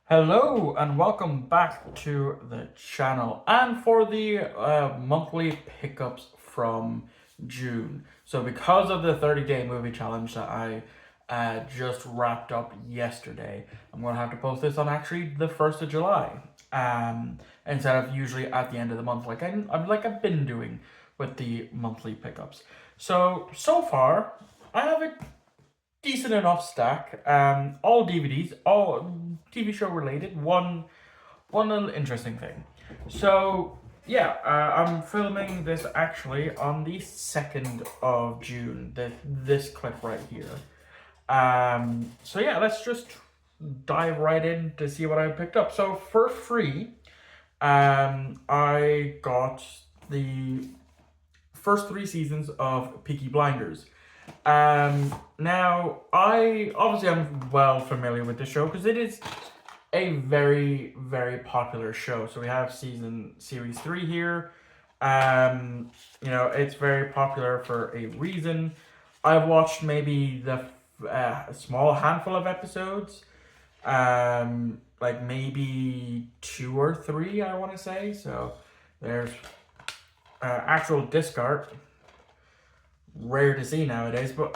Hello and welcome back to the channel and for the monthly pickups from June. So because of the 30-day movie challenge that I just wrapped up yesterday, I'm going to have to post this on actually the 1st of July instead of usually at the end of the month I've been doing with the monthly pickups. So far, I have a decent enough stack. All DVDs, all TV show related. One little interesting thing. So yeah, I'm filming this actually on the 2nd of June. This clip right here. So yeah, let's just dive right in to see what I picked up. So for free, I got the first 3 seasons of Peaky Blinders. Now I'm well familiar with the show because it is a very very popular show. So we have series 3 here. It's very popular for a reason. I've watched maybe the small handful of episodes, like maybe 2 or 3, I want to say. So there's actual disc art, rare to see nowadays, but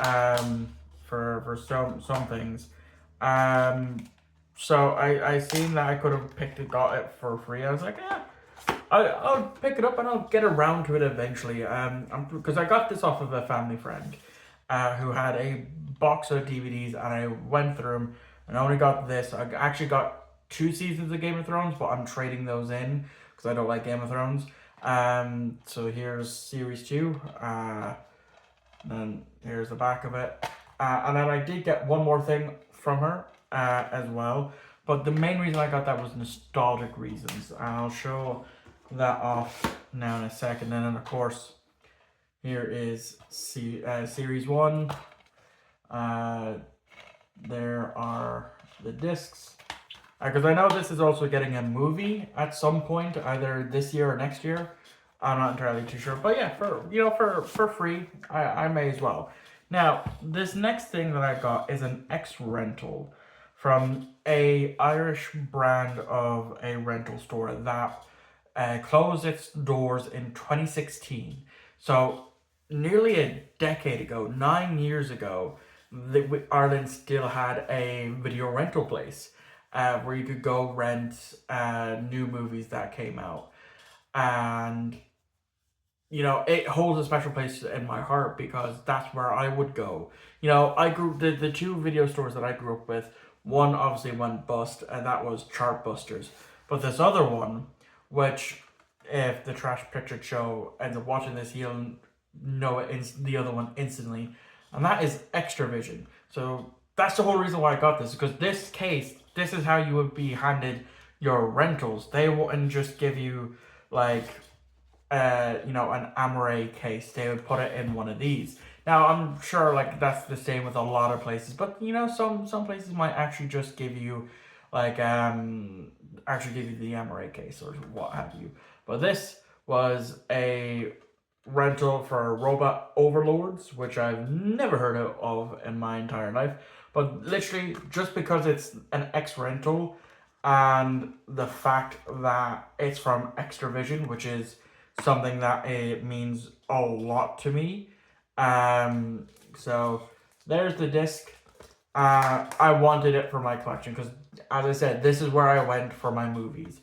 for some things. So I seen that I could have got it for free. I was like, yeah, I'll pick it up and I'll get around to it eventually. Because I got this off of a family friend, who had a box of DVDs, and I went through them and I only got this. I actually got 2 seasons of Game of Thrones, but I'm trading those in because I don't like Game of Thrones. So here's series 2. Then here's the back of it. And then I did get one more thing from her as well. But the main reason I got that was nostalgic reasons. And I'll show that off now in a second. And then, of course, here is Series 1. There are the discs. Because I know this is also getting a movie at some point, either this year or next year. I'm not entirely too sure, but yeah, for free, I may as well. Now, this next thing that I got is an X rental from a Irish brand of a rental store that closed its doors in 2016. So nearly a decade ago, 9 years ago, Ireland still had a video rental place where you could go rent new movies that came out. And it holds a special place in my heart because that's where I would go. I grew the 2 video stores that I grew up with. One obviously went bust, and that was Chartbusters. But this other one, which if the Trash Picture Show ends up watching this, he'll know the other one instantly, and that is Extravision. So that's the whole reason why I got this, because this is how you would be handed your rentals. They wouldn't just give you like an Amore case. They would put it in one of these. Now I'm sure like that's the same with a lot of places, but some places might actually just give you like actually give you the Amore case or what have you. But this was a rental for Robot Overlords, which I've never heard of in my entire life. But literally, just because it's an X rental and the fact that it's from Extravision, which is something that it means a lot to me. So there's the disc. I wanted it for my collection because, as I said, this is where I went for my movies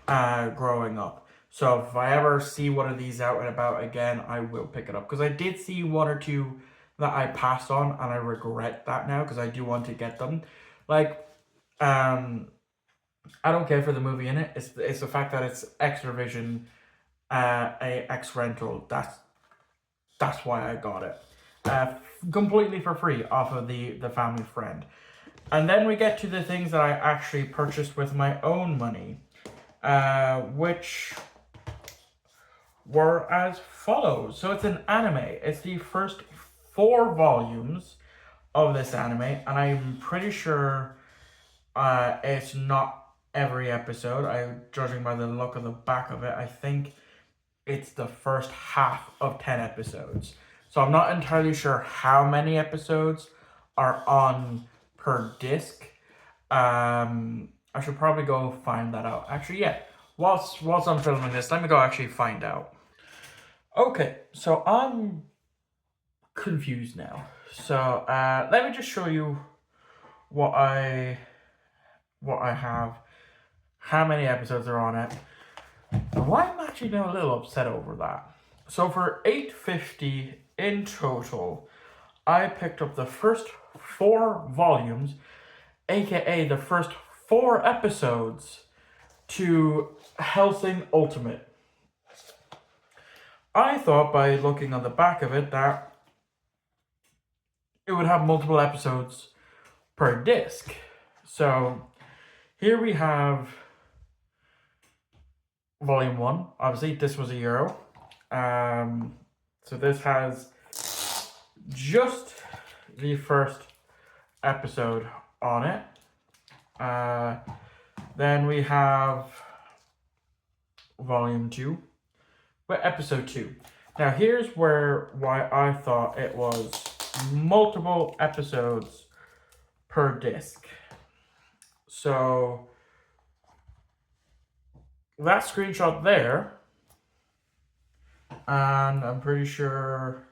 growing up. So if I ever see one of these out and about again, I will pick it up. Because I did see 1 or 2 that I passed on, and I regret that now because I do want to get them. Like, I don't care for the movie in it. It's the fact that it's Extravision, a X rental. That's why I got it. Completely for free off of the family friend. And then we get to the things that I actually purchased with my own money, which were as follows. So it's an anime. It's the first 4 volumes of this anime, and I'm pretty sure it's not every episode. Judging by the look of the back of it, I think it's the first half of 10 episodes. So I'm not entirely sure how many episodes are on per disc. I should probably go find that out. Actually, yeah. Whilst I'm filming this, let me go actually find out. Okay, so I'm confused now. So let me just show you what I have, how many episodes are on it, and why I'm actually being a little upset over that. So for $8.50 in total, I picked up the first 4 volumes, aka the first 4 episodes to Hellsing Ultimate. I thought by looking on the back of it that it would have multiple episodes per disc. So here we have Volume 1. Obviously, this was €1. So this has just the first episode on it. Then we have Volume 2, but Episode 2. Now here's why I thought it was multiple episodes per disc. So that screenshot there, and I'm pretty sure,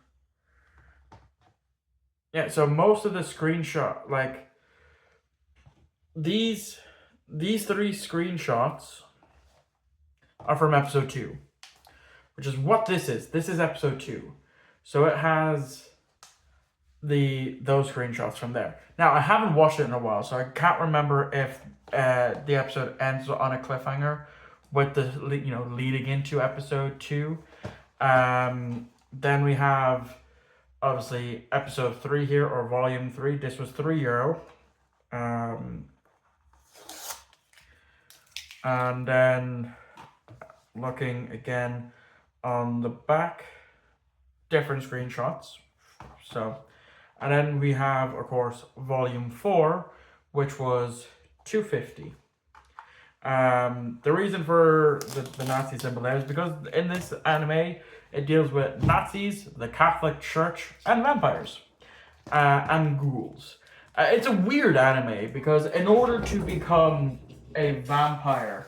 yeah, so most of the screenshot, like these 3 screenshots are from episode 2, which is what this is. This is episode 2. So it has those screenshots from there. Now, I haven't watched it in a while, so I can't remember if the episode ends on a cliffhanger with the leading into episode 2. Then we have obviously episode 3 here, or volume 3. This was €3. And then looking again on the back, different screenshots. So, and then we have, of course, volume 4, which was $2.50. The reason for the Nazi symbol there is because in this anime, it deals with Nazis, the Catholic Church, and vampires, and ghouls. It's a weird anime because in order to become a vampire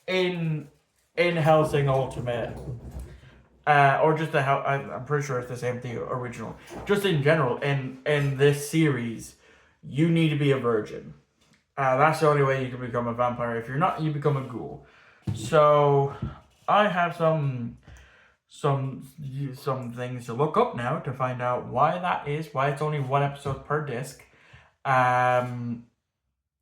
in Hellsing Ultimate, or just I'm pretty sure it's the same thing original. Just in general, in this series, you need to be a virgin. That's the only way you can become a vampire. If you're not, you become a ghoul. So I have some things to look up now to find out why that is. Why it's only 1 episode per disc. And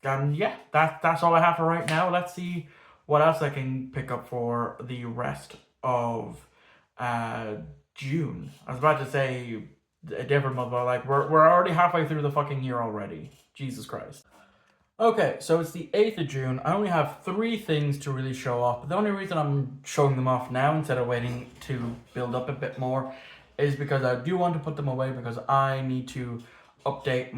yeah, that's all I have for right now. Let's see what else I can pick up for the rest of June. I was about to say a different month, but like we're already halfway through the fucking year already. Jesus Christ. Okay, so it's the 8th of June. I only have 3 things to really show off. The only reason I'm showing them off now instead of waiting to build up a bit more is because I do want to put them away because I need to update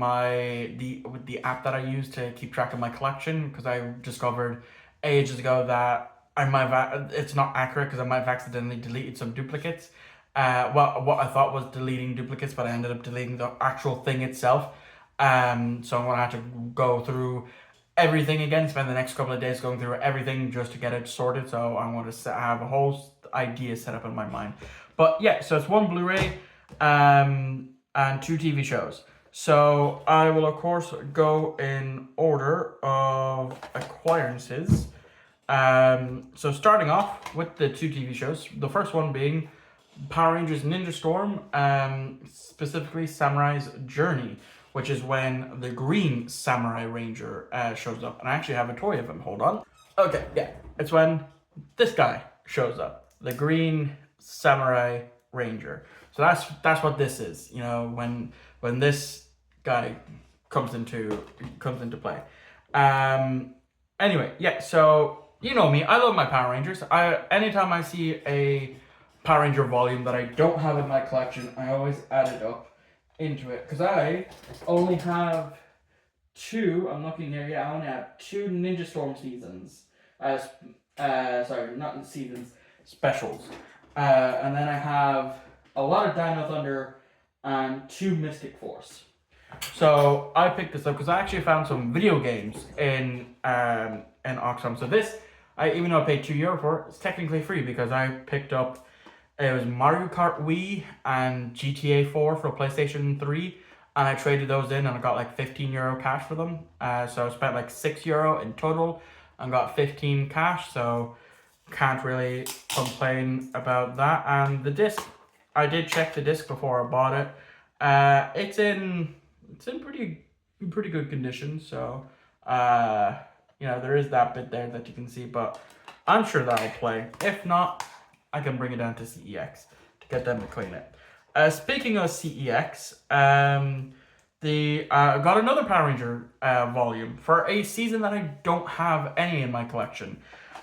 the app that I use to keep track of my collection, because I discovered ages ago that it's not accurate because I might have accidentally deleted some duplicates. What I thought was deleting duplicates, but I ended up deleting the actual thing itself. So I'm gonna have to go through everything again, spend the next couple of days going through everything just to get it sorted. So I'm going to have a whole idea set up in my mind. But yeah, so it's 1 Blu-ray and 2 TV shows. So I will of course go in order of acquirances. So starting off with the 2 TV shows, the first one being Power Rangers Ninja Storm, specifically Samurai's Journey, which is when the green Samurai Ranger shows up. And I actually have a toy of him, hold on. Okay, yeah, it's when this guy shows up, the green Samurai Ranger. So that's what this is, you know, when this guy comes into play. Anyway, yeah, so you know me, I love my Power Rangers. Anytime I see a Power Ranger volume that I don't have in my collection, I always add it up into it, because I only have 2, I'm looking here, yeah, I only have 2 Ninja Storm seasons, sorry, not seasons, specials, and then I have a lot of Dino Thunder and 2 Mystic Force. So I picked this up because I actually found some video games in Oxfam. So this, even though I paid €2 for it, it's technically free because I picked up, it was Mario Kart Wii and GTA 4 for PlayStation 3, and I traded those in and I got like €15 cash for them. So I spent like €6 in total and got 15 cash. So can't really complain about that. And the disc, I did check the disc before I bought it. It's in pretty good condition. So there is that bit there that you can see, but I'm sure that'll play. If not, I can bring it down to CEX to get them to clean it. Speaking of CEX, got another Power Ranger volume for a season that I don't have any in my collection.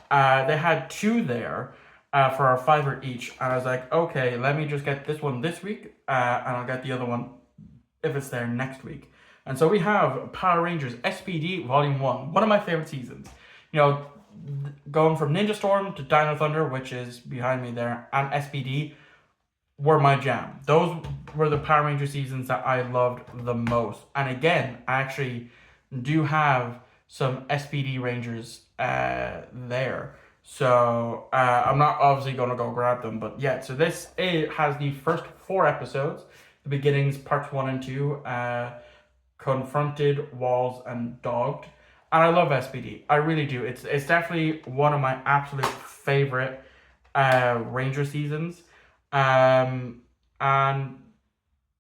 They had two there for a $5 each, and I was like, okay, let me just get this one this week, and I'll get the other one if it's there next week. And so we have Power Rangers SPD Volume 1, one of my favorite seasons. Going from Ninja Storm to Dino Thunder, which is behind me there, and SPD were my jam. Those were the Power Ranger seasons that I loved the most. And again, I actually do have some SPD Rangers there. So I'm not obviously going to go grab them, but yeah. So it has the first 4 episodes, the beginnings, parts 1 and 2, Confronted, Walls, and Dogged. And I love SPD. I really do. It's definitely one of my absolute favorite Ranger seasons. And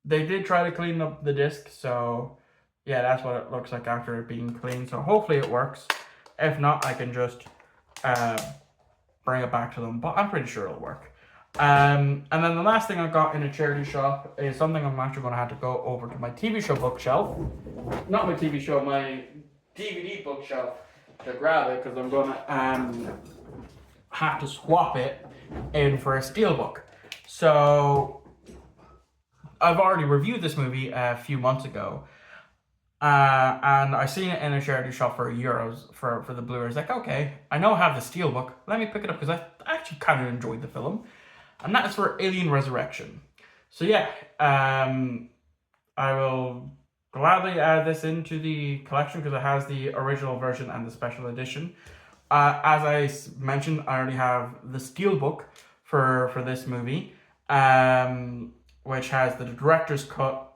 they did try to clean up the disc, so yeah, that's what it looks like after it being cleaned. So hopefully it works. If not, I can just bring it back to them, but I'm pretty sure it'll work. And then the last thing I got in a charity shop is something I'm actually going to have to go over to my TV show bookshelf. Not my TV show, my DVD bookshelf to grab it, because I'm going to have to swap it in for a steelbook. So I've already reviewed this movie a few months ago, and I seen it in a charity shop for €1 for the Blu-ray. It's like, okay, I know I have the steelbook, let me pick it up, because I actually kind of enjoyed the film, and that is for Alien Resurrection. So yeah, I will gladly add this into the collection because it has the original version and the special edition. As I mentioned, I already have the steelbook for this movie, which has the director's cut,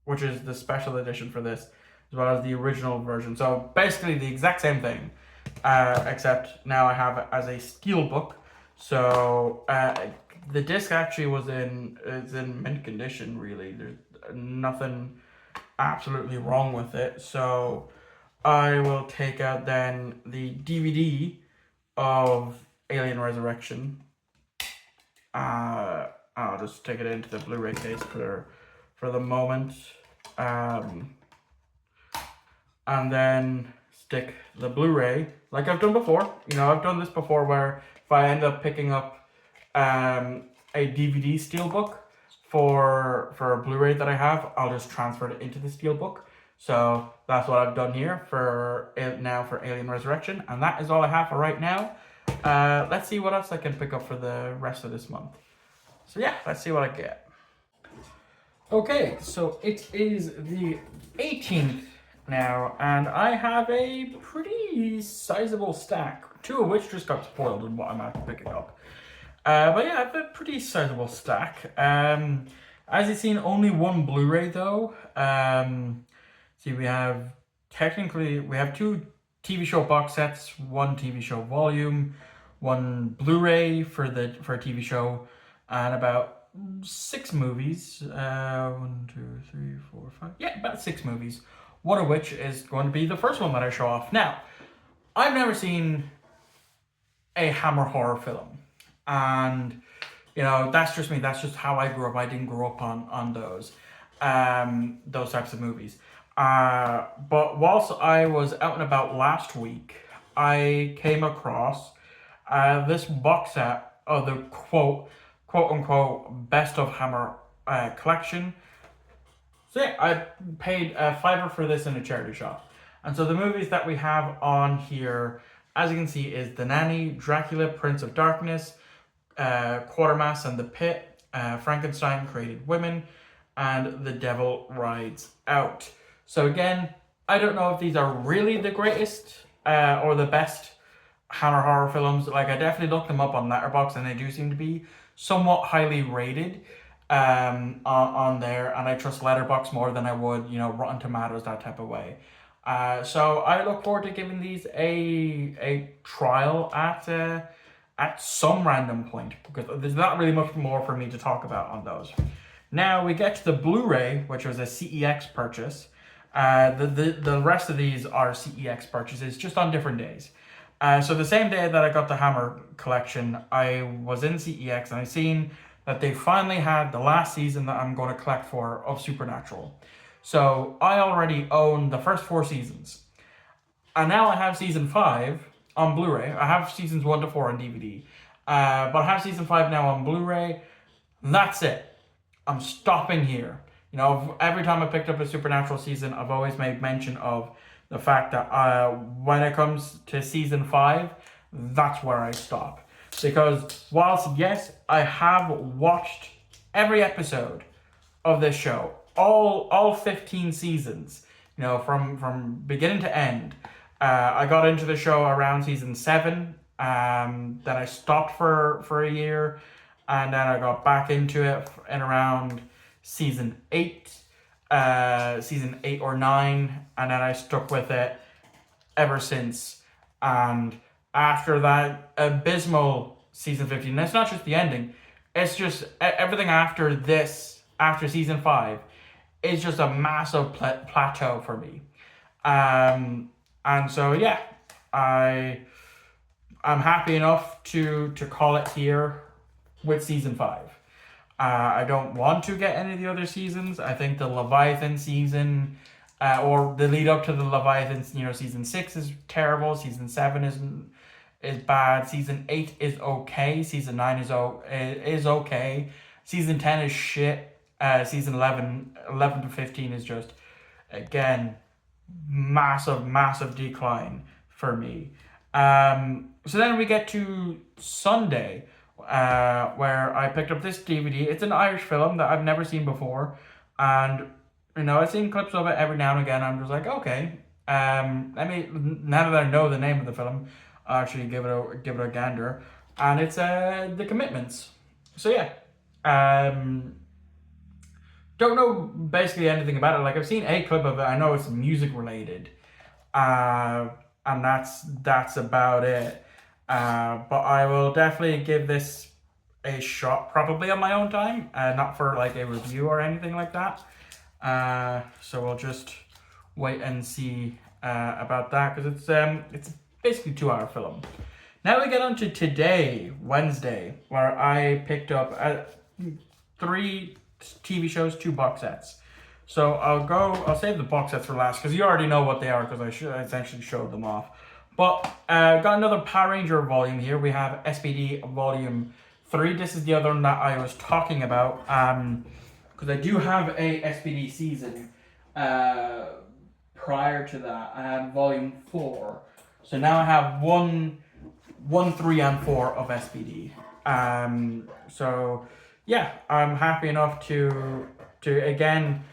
which is the special edition for this, as well as the original version. So basically the exact same thing, except now I have it as a steelbook. So the disc actually is in mint condition. Really, there's nothing absolutely wrong with it. So I will take out then the DVD of Alien Resurrection. I'll just take it into the Blu-ray case for the moment, and then stick the Blu-ray like I've done before. I've done this before where if I end up picking up a DVD steelbook for a Blu-ray that I have, I'll just transfer it into the steelbook. So that's what I've done here for Alien Resurrection, and that is all I have for right now. Let's see what else I can pick up for the rest of this month. So yeah, let's see what I get. Okay, so it is the 18th now, and I have a pretty sizable stack, 2 of which just got spoiled in what I'm after picking up. But yeah, I have a pretty sizable stack. As you've seen, only 1 Blu-ray though. See, we have 2 TV show box sets, 1 TV show volume, 1 Blu-ray for a TV show, and about 6 movies. 1, 2, 3, 4, 5. Yeah, about 6 movies. One of which is going to be the first one that I show off. Now, I've never seen a Hammer horror film, and that's just me. That's just how I grew up. I didn't grow up on those types of movies. But whilst I was out and about last week, I came across this box set of the quote unquote best of Hammer collection. So yeah, I paid $5 for this in a charity shop. And so the movies that we have on here, as you can see, is The Nanny, Dracula, Prince of Darkness, Quatermass and the Pit, Frankenstein, Created Women, and The Devil Rides Out. So again, I don't know if these are really the greatest or the best Hammer horror films. Like, I definitely looked them up on Letterboxd, and they do seem to be somewhat highly rated on there. And I trust Letterboxd more than I would, Rotten Tomatoes, that type of way. So I look forward to giving these a trial at some random point, because there's not really much more for me to talk about on those. Now we get to the Blu-ray, which was a CEX purchase. The rest of these are CEX purchases, just on different days. So the same day that I got the Hammer collection, I was in CEX and I seen that they finally had the last season that I'm going to collect for of Supernatural. So I already own the first 4 seasons. And now I have season 5 on Blu-ray. I have seasons 1 to 4 on DVD. But I have season 5 now on Blu-ray. That's it. I'm stopping here. Every time I picked up a Supernatural season, I've always made mention of the fact that when it comes to season 5, that's where I stop. Because whilst, yes, I have watched every episode of this show, all 15 seasons, from beginning to end. I got into the show around season 7, then I stopped for a year, and then I got back into it in around season 8 or 9, and then I stuck with it ever since. And after that abysmal season 15, and it's not just the ending, it's just everything after this, after season 5, is just a massive plateau for me. And so yeah, I'm happy enough to call it here with season 5. I don't want to get any of the other seasons. I think the Leviathan season, or the lead up to the Leviathan, season 6 is terrible. Season 7 is bad. Season 8 is okay. Season 9 is okay. Season 10 is shit. Season 11 to 15 is just, again, massive decline for me. So then we get to Sunday, where I picked up this DVD. It's an Irish film that I've never seen before, and I've seen clips of it every now and again. I'm just like, okay, now that I know the name of the film, I'll actually give it a gander, and it's The Commitments. So yeah, don't know basically anything about it. Like, I've seen a clip of it. I know it's music related, and that's about it. But I will definitely give this a shot, probably on my own time, not for like a review or anything like that. So we'll just wait and see about that, because it's basically a 2-hour film. Now we get on to today, Wednesday, where I picked up 3 TV shows, 2 box sets. So I'll save the box sets for last, because you already know what they are, because I essentially showed them off. But got another Power Ranger volume here. We have SPD Volume 3. This is the other one that I was talking about, because I do have a SPD season prior to that. I had Volume 4. So now I have 1, 3, and 4 of SPD. So yeah, I'm happy enough to again,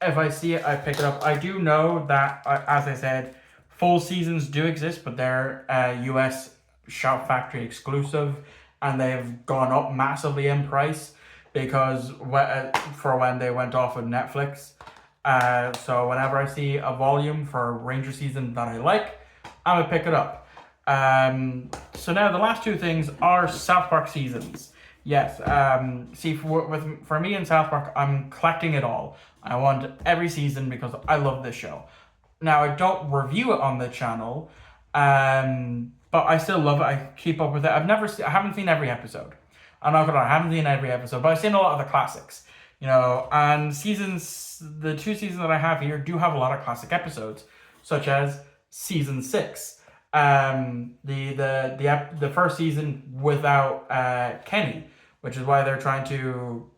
if I see it, I pick it up. I do know that, as I said, full seasons do exist, but they're US Shout Factory exclusive, and they've gone up massively in price because for when they went off of Netflix. So whenever I see a volume for a Ranger season that I like, I'm gonna pick it up. So now the last 2 things are South Park seasons. Yes, see, for me in South Park, I'm collecting it all. I want every season because I love this show. Now, I don't review it on the channel, but I still love it. I keep up with it. I haven't seen every episode. I'm not gonna lie, I haven't seen every episode, but I've seen a lot of the classics. And the 2 seasons that I have here do have a lot of classic episodes, such as season 6. The first season without Kenny, which is why they're trying to,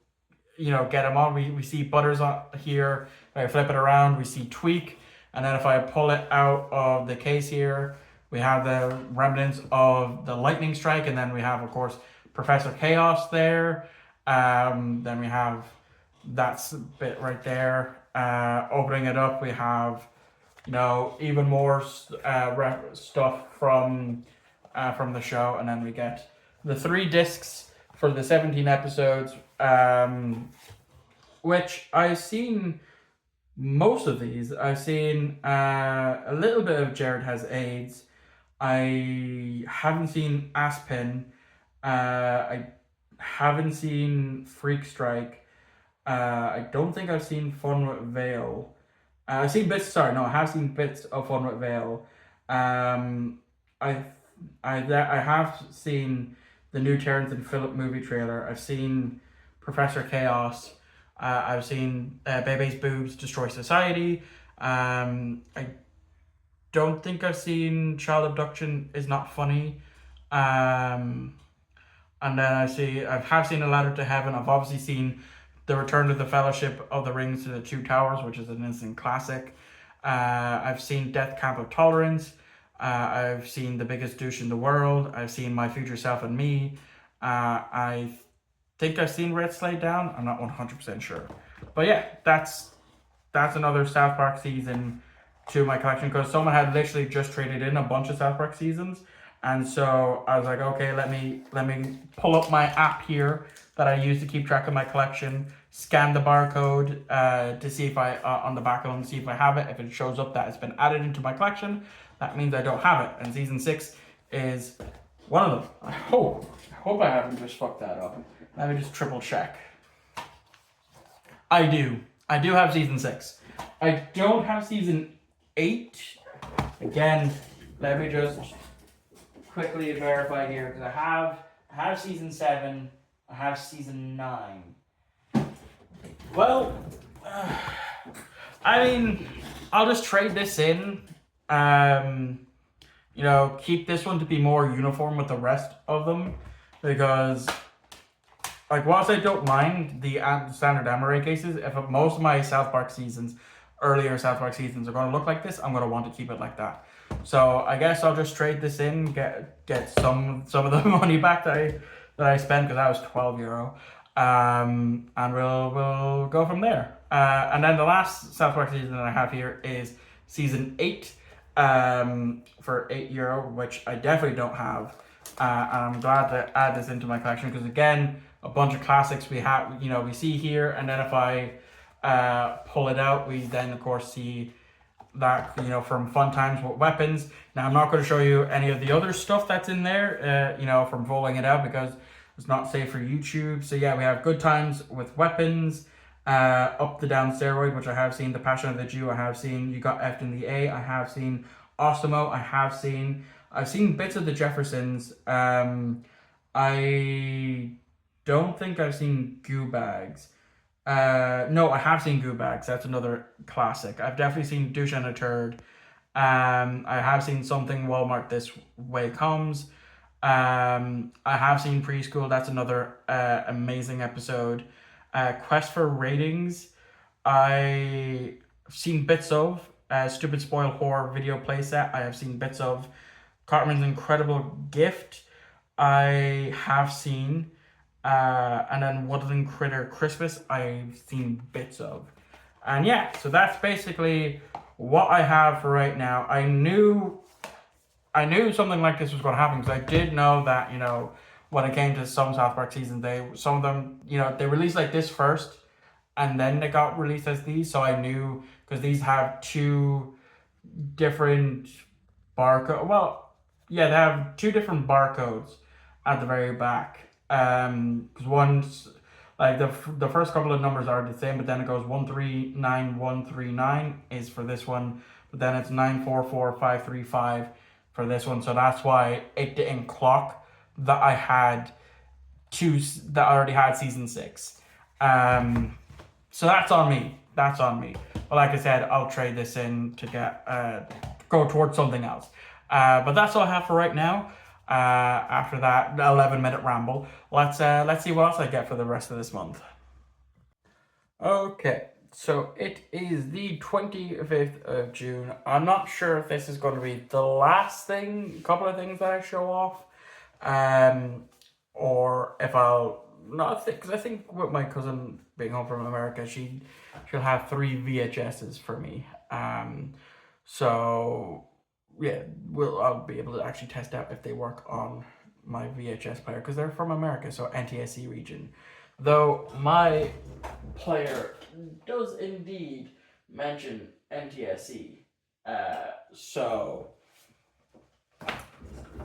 get him on. We see Butters on here. If I flip it around, we see Tweak. And then if I pull it out of the case here, we have the remnants of the lightning strike. And then we have, of course, Professor Chaos there. Then we have that's a bit right there. Opening it up, we have, even more stuff from the show, and then we get the 3 discs for the 17 episodes, which I've seen most of these. I've seen a little bit of Jared Has AIDS. I haven't seen Aspen. I haven't seen Freak Strike. I don't think I've seen Fun with Vale. I've seen bits. Sorry, no, I have seen bits of Fun with Vale. I have seen the new Terrence and Phillip movie trailer. I've seen Professor Chaos. I've seen Bebe's Boobs Destroy Society. I don't think I've seen Child Abduction Is Not Funny. And then I have seen A Ladder to Heaven. I've obviously seen The Return of the Fellowship of the Rings to the Two Towers, which is an instant classic. I've seen Death Camp of Tolerance. I've seen The Biggest Douche in the World. I've seen My Future Self and Me. I think I've seen Red Slide Down. I'm not 100% sure. But yeah, that's another South Park season to my collection, because someone had literally just traded in a bunch of South Park seasons. And so I was like, okay, let me pull up my app here that I use to keep track of my collection, scan the barcode to see if I, on the back of them, see if I have it. If it shows up that it's been added into my collection, that means I don't have it. And season 6 is one of them. I hope I haven't just fucked that up. Let me just triple check. I do have season 6. I don't have season 8. Again, let me just quickly verify here, because I have season 7, I have season 9. Well, I mean, I'll just trade this in. Keep this one to be more uniform with the rest of them, because, like, whilst I don't mind the standard Amaray cases, if most of my earlier South Park seasons are going to look like this, I'm going to want to keep it like that. So I guess I'll just trade this in, get some of the money back that I spent, because that was €12, and we'll go from there. And then the last South Park season that I have here is season 8, for €8, which I definitely don't have. And I'm glad to add this into my collection, because again, a bunch of classics we see here, and then if I pull it out, we then of course see that, from Fun Times with Weapons. Now, I'm not going to show you any of the other stuff that's in there, from rolling it out, because it's not safe for YouTube. So yeah, we have Good Times with Weapons, Up the Down Steroid, which I have seen, The Passion of the Jew, I have seen, You Got F in the A, I have seen, Ostimo, I've seen bits of The Jeffersons. I don't think I've seen Goo Bags. No, I have seen Goo Bags. That's another classic. I've definitely seen Douche and a Turd. I have seen Something Walmart This Way Comes. I have seen Preschool. That's another amazing episode. Quest for Ratings. I've seen bits of Stupid Spoiled Horror video playset. I have seen bits of Cartman's Incredible Gift. I have seen. And then Woodland Critter Christmas, I've seen bits of. And yeah, so that's basically what I have for right now. I knew something like this was going to happen, because I did know that, when it came to some South Park seasons, some of them, they released like this first, and then they got released as these. So I knew, because these have 2 different barcodes. Well, yeah, they have 2 different barcodes at the very back. Because one's like the first couple of numbers are the same, but then it goes 139139 is for this one, but then it's 944535 for this one. So that's why it didn't clock that I already had season 6. So that's on me. But like I said, I'll trade this in to get go towards something else. But that's all I have for right now. After that 11-minute ramble, let's see what else I get for the rest of this month. Okay, so it is the 25th of June. I'm not sure if this is going to be the last couple of things that I show off, or if I'll not because I think with my cousin being home from America, she'll have 3 VHSs for me. So yeah, I'll be able to actually test out if they work on my VHS player because they're from America, so NTSC region. Though my player does indeed mention NTSC, so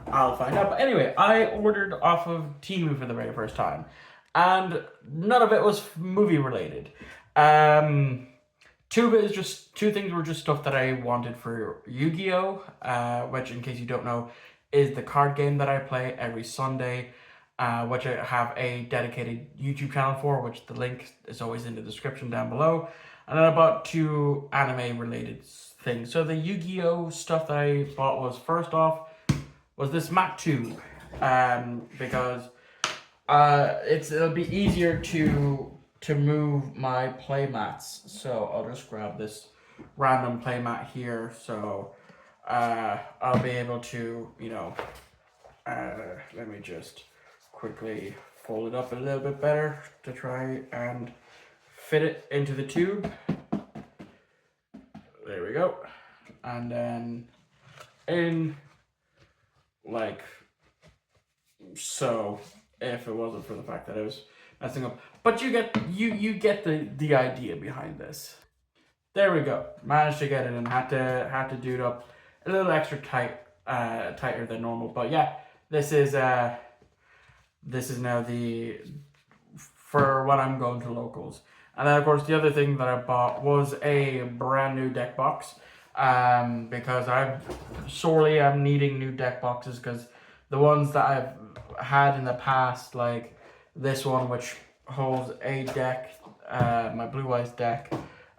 I'll find out. But anyway, I ordered off of Temu for the very first time, and none of it was movie related. Two of it is just two things were just stuff that I wanted for Yu-Gi-Oh, which, in case you don't know, is the card game that I play every Sunday, which I have a dedicated YouTube channel for, which the link is always in the description down below. And then I bought 2 anime related things. So the Yu-Gi-Oh stuff that I bought was, first off, was this mat tube, because it'll be easier to move my play mats. So I'll just grab this random play mat here. So I'll be able to, let me just quickly fold it up a little bit better to try and fit it into the tube. There we go. And then in like so, if it wasn't for the fact that I was messing up. But you get the idea behind this. There we go. Managed to get it and had to do it up a little extra tighter than normal. But yeah, this is now for when I'm going to locals. And then of course the other thing that I bought was a brand new deck box. Because I'm needing new deck boxes, because the ones that I've had in the past, like this one, which holds a deck, my Blue Eyes deck,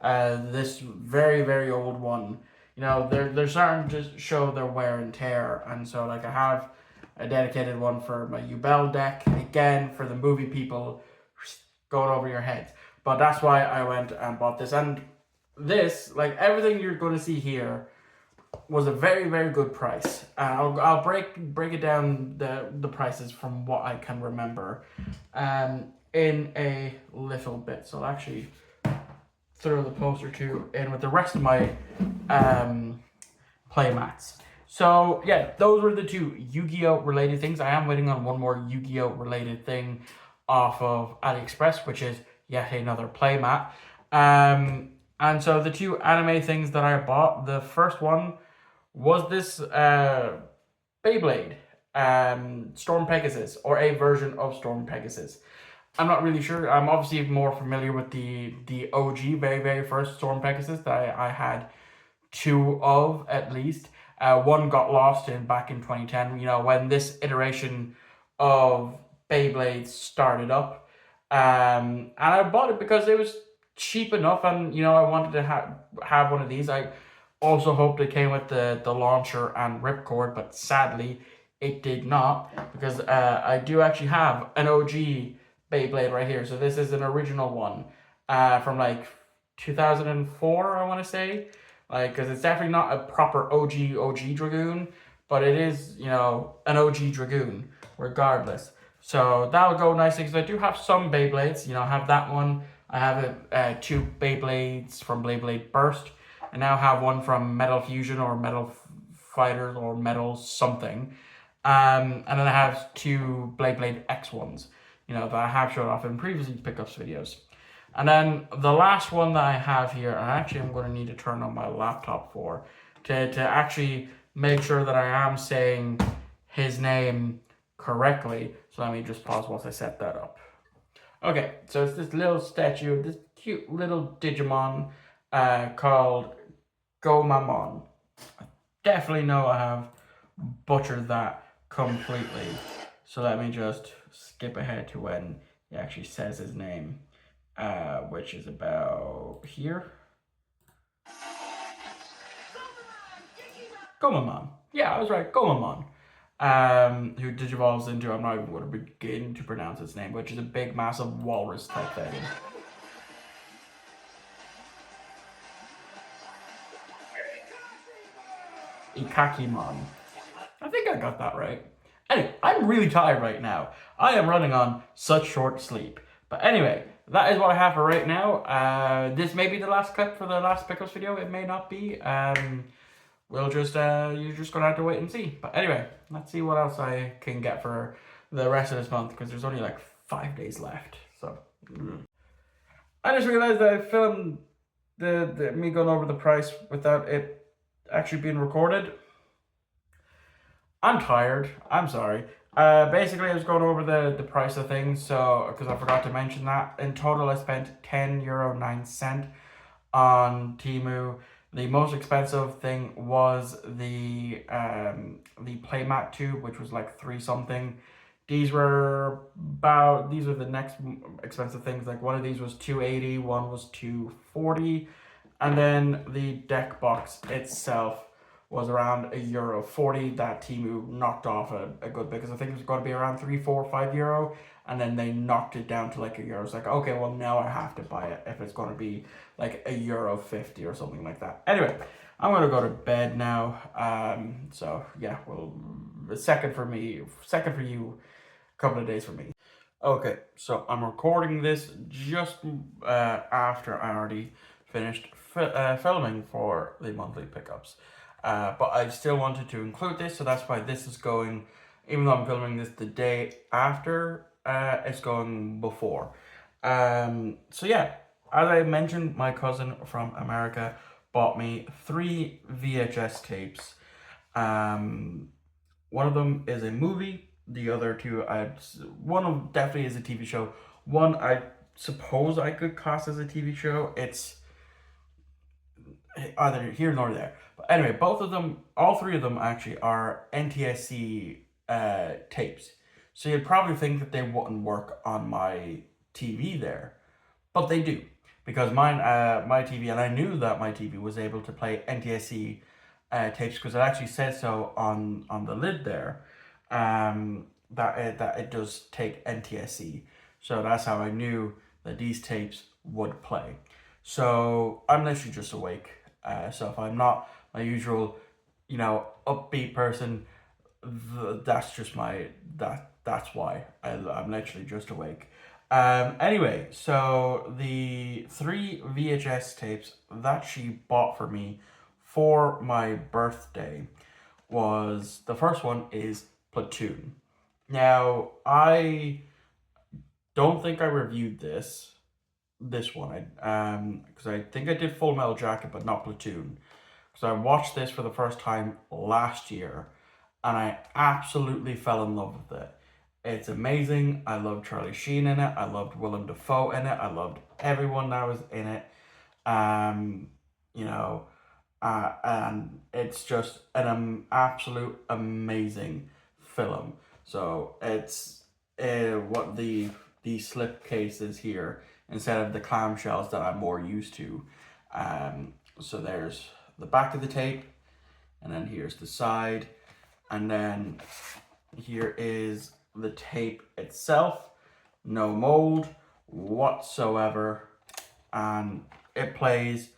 this very, very old one, they're starting to show their wear and tear, and so like I have a dedicated one for my Ubel deck, again for the movie people going over your heads. But that's why I went and bought this, and this, like everything you're going to see here, was a very, very good price. I'll break it down the prices from what I can remember in a little bit. So I'll actually throw the poster too in with the rest of my play mats. So yeah, those were the 2 Yu-Gi-Oh related things. I am waiting on one more Yu-Gi-Oh related thing off of AliExpress, which is yet another play mat. And so the 2 anime things that I bought, the first one was this Beyblade, Storm Pegasus, or a version of Storm Pegasus. I'm not really sure. I'm obviously more familiar with the OG, very, very first Storm Pegasus that I had 2 of at least. One got lost back in 2010, when this iteration of Beyblade started up. And I bought it because it was cheap enough, and I wanted to have one of these. I also hoped it came with the launcher and ripcord, but sadly it did not, because I do actually have an OG Beyblade right here. So this is an original one from like 2004, I want to say, like, because it's definitely not a proper OG Dragoon, but it is an OG Dragoon regardless. So that'll go nicely, because I do have some Beyblades. I have that one. I have 2 Beyblades from Beyblade Burst. I now have one from Metal Fusion or Metal Fighters or Metal something. And then I have 2 Beyblade X ones, that I have showed off in previous pickups videos. And then the last one that I have here, and actually I'm going to need to turn on my laptop for, to actually make sure that I am saying his name correctly. So let me just pause whilst I set that up. Okay, so it's this little statue, this cute little Digimon called Gomamon. I definitely know I have butchered that completely. So let me just skip ahead to when he actually says his name, which is about here. Gomamon. Yeah, I was right, Gomamon. Who digivolves into, I'm not even going to begin to pronounce its name, which is a big, massive walrus type thing. Ikakimon. I think I got that right. Anyway, I'm really tired right now. I am running on such short sleep. But anyway, that is what I have for right now. This may be the last clip for the last pickups video. It may not be. We'll just you're just gonna have to wait and see. But anyway, let's see what else I can get for the rest of this month because there's only like 5 days left. So I just realized that I filmed the me going over the price without it actually being recorded. I'm tired. I'm sorry. Basically, I was going over the price of things, so because I forgot to mention that. In total, I spent €10.09 on Temu. The most expensive thing was the playmat tube, which was like 3 something. These are the next expensive things. Like one of these was 280, one was 240, and then the deck box itself was around €1.40 that Temu knocked off a good bit because I think it was going to be around €3, €4, €5, and then they knocked it down to like €1. It's like, okay, well now I have to buy it if it's going to be like €1.50 or something like that. Anyway, I'm gonna go to bed now. So yeah, well, second for me, second for you, a couple of days for me. Okay, so I'm recording this just after I already finished filming for the monthly pickups. But I still wanted to include this, so that's why this is going, even though I'm filming this the day after, it's going before. So yeah, as I mentioned, my cousin from America bought me 3 VHS tapes. One of them is a movie. The other 2, one of them definitely is a TV show. One I suppose I could class as a TV show. It's either here nor there. But anyway, both of them, all 3 of them actually are NTSC tapes. So you'd probably think that they wouldn't work on my TV there, but they do because my TV, and I knew that my TV was able to play NTSC tapes because it actually says so on the lid there. That it does take NTSC. So that's how I knew that these tapes would play. So I'm literally just awake. So if I'm not my usual, upbeat person, that's just that's why I'm literally just awake. Anyway, so the 3 VHS tapes that she bought for me for my birthday was, the first one is Platoon. Now, I don't think I reviewed this one, because I think I did Full Metal Jacket, but not Platoon. Because I watched this for the first time last year, and I absolutely fell in love with it. It's amazing. I loved Charlie Sheen in it. I loved Willem Dafoe in it. I loved everyone that was in it. You know, and it's just an absolute amazing film. So it's what the slip case is here instead of the clamshells that I'm more used to. So there's the back of the tape, and then here's the side, and then here is the tape itself. No mold whatsoever, and it plays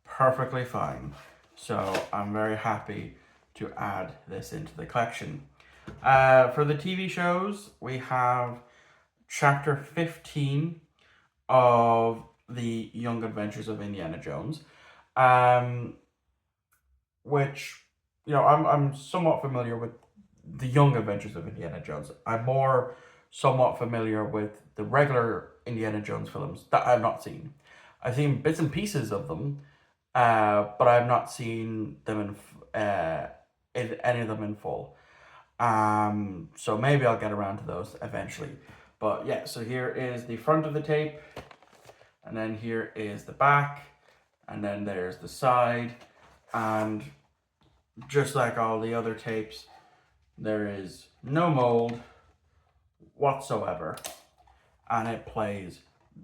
perfectly fine. So I'm very happy to add this into the collection. For the TV shows, we have Chapter 15 of The Young Adventures of Indiana Jones, which, I'm somewhat familiar with The Young Adventures of Indiana Jones. I'm more somewhat familiar with the regular Indiana Jones films that I've not seen. I've seen bits and pieces of them, but I've not seen them in any of them in full. So maybe I'll get around to those eventually. But yeah, so here is the front of the tape, and then here is the back, and then there's the side, and just like all the other tapes, there is no mold whatsoever, and it plays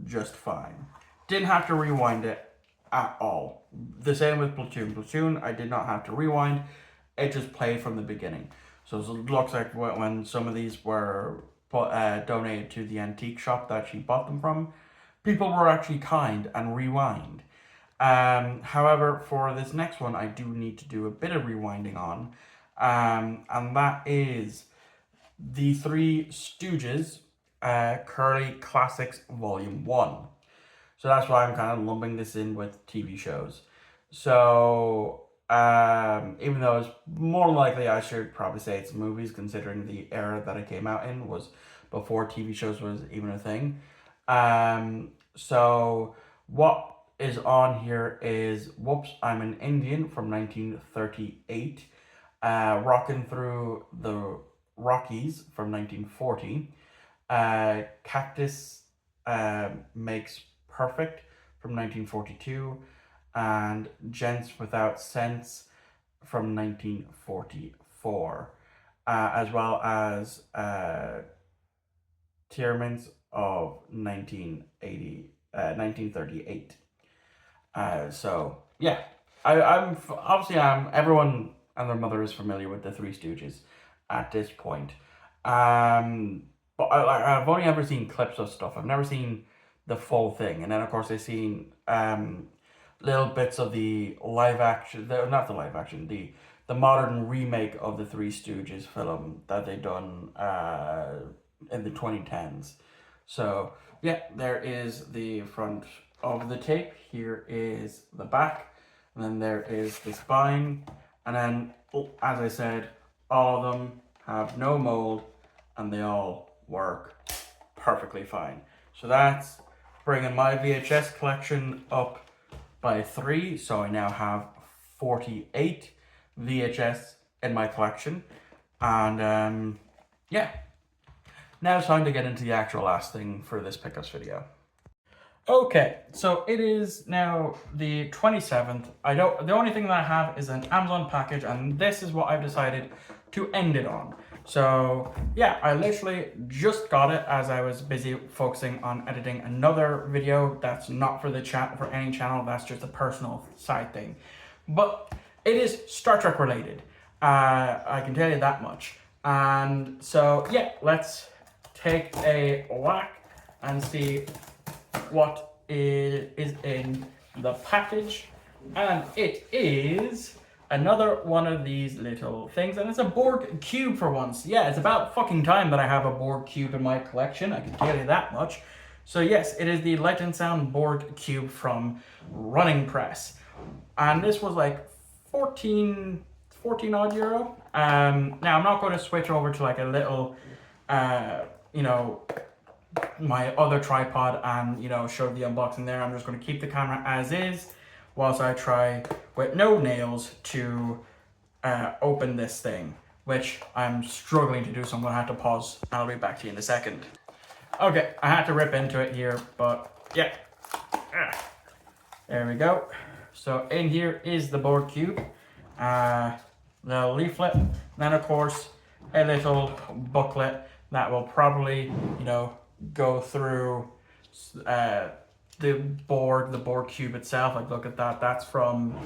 just fine. Didn't have to rewind it at all. The same with Platoon. Platoon, I did not have to rewind. It just played from the beginning. So it looks like when some of these were donated to the antique shop that she bought them from, people were actually kind and rewind. However, for this next one, I do need to do a bit of rewinding on, and that is The Three Stooges, Curly Classics Volume 1. So that's why I'm kind of lumping this in with TV shows. So, even though it's more likely I should probably say it's movies, considering the era that it came out in was before TV shows was even a thing. So what is on here is Whoops, I'm an Indian from 1938, Rockin' Through the Rockies from 1940, Cactus Makes Perfect from 1942, and Gents Without Sense from 1944, as well as Tiermans of 1938. So yeah, I'm obviously everyone and their mother is familiar with the Three Stooges at this point. But I've only ever seen clips of stuff. I've never seen the full thing. And then of course I've seen little bits of the live action, not the live action, the modern remake of the Three Stooges film that they done in the 2010s. So yeah, there is the front of the tape. Here is the back, and then there is the spine, and then as I said, all of them have no mold and they all work perfectly fine. So that's bringing my VHS collection up by 3. So I now have 48 VHS in my collection. And yeah, now it's time to get into the actual last thing for this pickups video. Okay, so it is now the 27th. The only thing that I have is an Amazon package, and this is what I've decided to end it on. So yeah, I literally just got it as I was busy focusing on editing another video that's not for the chat for any channel, that's just a personal side thing. But it is Star Trek related. I can tell you that much. And so yeah, let's take a whack and see what is in the package. And it is another one of these little things, and it's a Borg cube for once. Yeah, it's about fucking time that I have a Borg cube in my collection, I can tell you that much. So yes, it is the Light and Sound Borg cube from Running Press, and this was like 14 odd euro. Now I'm not going to switch over to like a little you know, my other tripod and, you know, show the unboxing there. I'm just going to keep the camera as is whilst I try with no nails to open this thing, which I'm struggling to do, so I'm going to have to pause and I'll be back to you in a second. Okay, I had to rip into it here, but yeah. There we go. So in here is the Borg cube, the leaflet, and then of course a little booklet that will probably, you know, go through the Borg cube itself. Like, look at that. That's from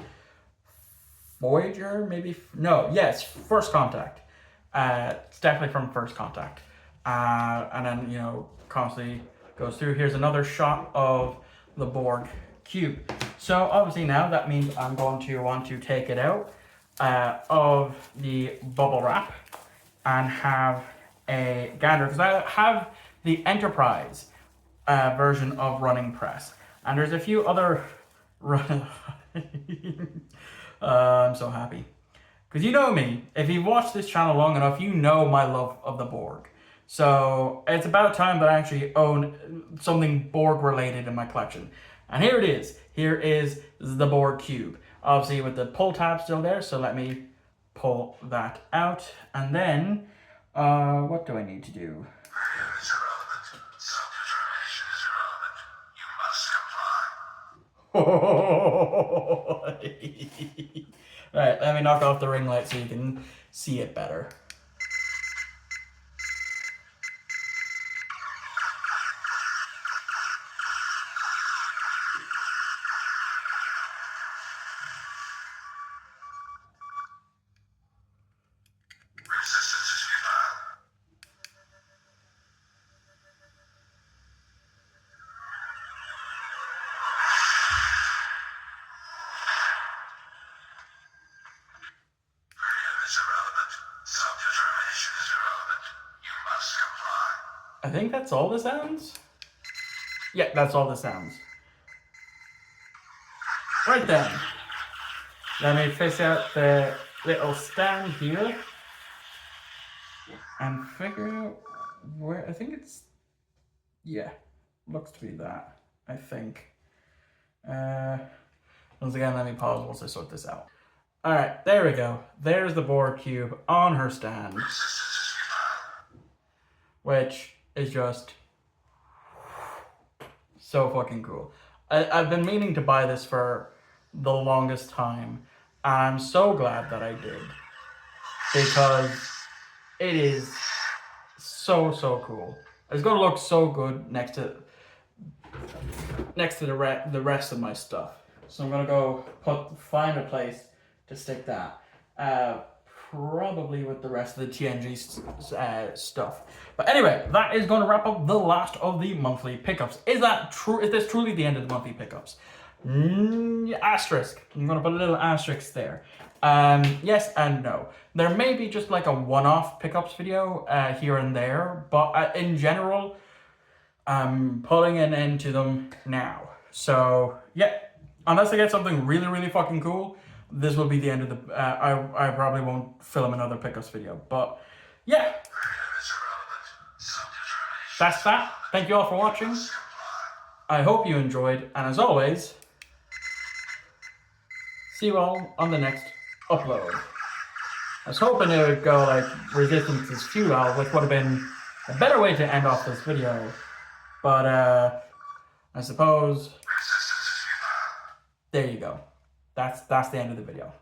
Voyager, maybe? No, yes, First Contact. It's definitely from First Contact. And then, you know, constantly goes through. Here's another shot of the Borg cube. So obviously now that means I'm going to want to take it out of the bubble wrap and have a gander, because I have the Enterprise version of Running Press, and there's a few other I'm so happy because you know me, if you've watched this channel long enough, you know my love of the Borg. So it's about time that I actually own something Borg related in my collection, and here it is. Here is the Borg cube, obviously with the pull tab still there, so let me pull that out. And then what do I need to do? It's irrelevant. Self-determination is irrelevant. You must comply. Right, let me knock off the ring light so you can see it better. Resistance is futile. Freedom is irrelevant. Self I think that's all the sounds. Yeah, that's all the sounds. Right then. Let me fish out the little stand here and figure out where. I think it's. Yeah, looks to be that. I think. Once again, let me pause whilst I sort this out. Alright, there we go. There's the board cube on her stand. Which is just so fucking cool. I've been meaning to buy this for the longest time. And I'm so glad that I did. Because it is so cool. It's gonna look so good next to the rest of my stuff. So I'm gonna go find a place to stick that. Probably with the rest of the TNG stuff. But anyway, that is going to wrap up the last of the monthly pickups. Is that true? Is this truly the end of the monthly pickups? Asterisk. I'm going to put a little asterisk there. Yes and no. There may be just like a one-off pickups video here and there, but in general, I'm putting an end to them now. So yeah, unless I get something really fucking cool, this will be the end of the. I probably won't film another pickups video, but yeah, that's that. Thank you all for watching. I hope you enjoyed, and as always, see you all on the next upload. I was hoping it would go like Resistance is Futile, which would have been a better way to end off this video, but I suppose there you go. That's the end of the video.